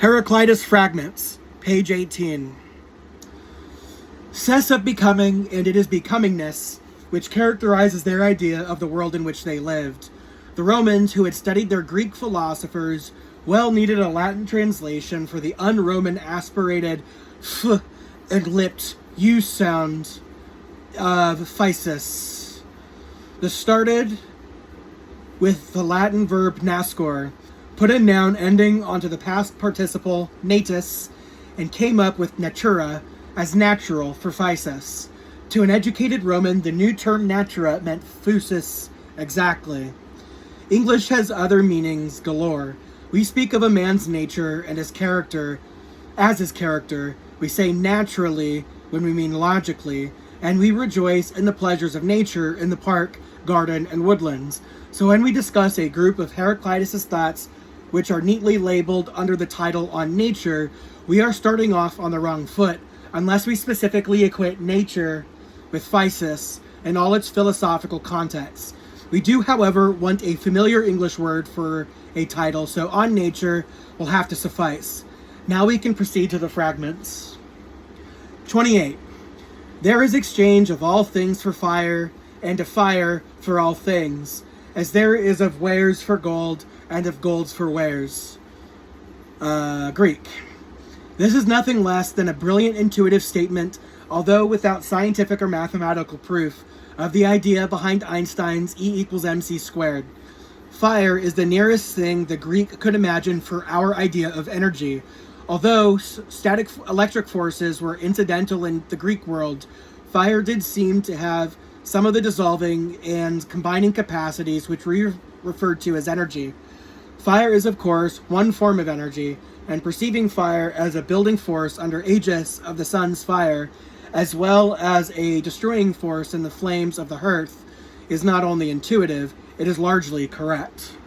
Heraclitus Fragments, page 18. Cess of becoming, and it is becomingness, which characterizes their idea of the world in which they lived. The Romans, who had studied their Greek philosophers, well needed a Latin translation for the un-Roman aspirated f and lipped u sound of physis. This started with the Latin verb nascor, put a noun ending onto the past participle natus, and came up with natura as natural for physis. To an educated Roman, the new term natura meant physis exactly. English has other meanings galore. We speak of a man's nature and his character as his character. We say naturally when we mean logically, and we rejoice in the pleasures of nature in the park, garden, and woodlands. So when we discuss a group of Heraclitus' thoughts which are neatly labeled under the title on nature, we are starting off on the wrong foot, unless we specifically equate nature with physis in all its philosophical contexts. We do, however, want a familiar English word for a title, so on nature will have to suffice. Now we can proceed to the fragments. 28. There is exchange of all things for fire, and of fire for all things, as there is of wares for gold, and of golds for wares. Greek. This is nothing less than a brilliant intuitive statement, although without scientific or mathematical proof, of the idea behind Einstein's E=mc². Fire is the nearest thing the Greek could imagine for our idea of energy. Although static electric forces were incidental in the Greek world, fire did seem to have some of the dissolving and combining capacities which we referred to as energy. Fire is, of course, one form of energy, and perceiving fire as a building force under aegis of the sun's fire, as well as a destroying force in the flames of the hearth, is not only intuitive, it is largely correct.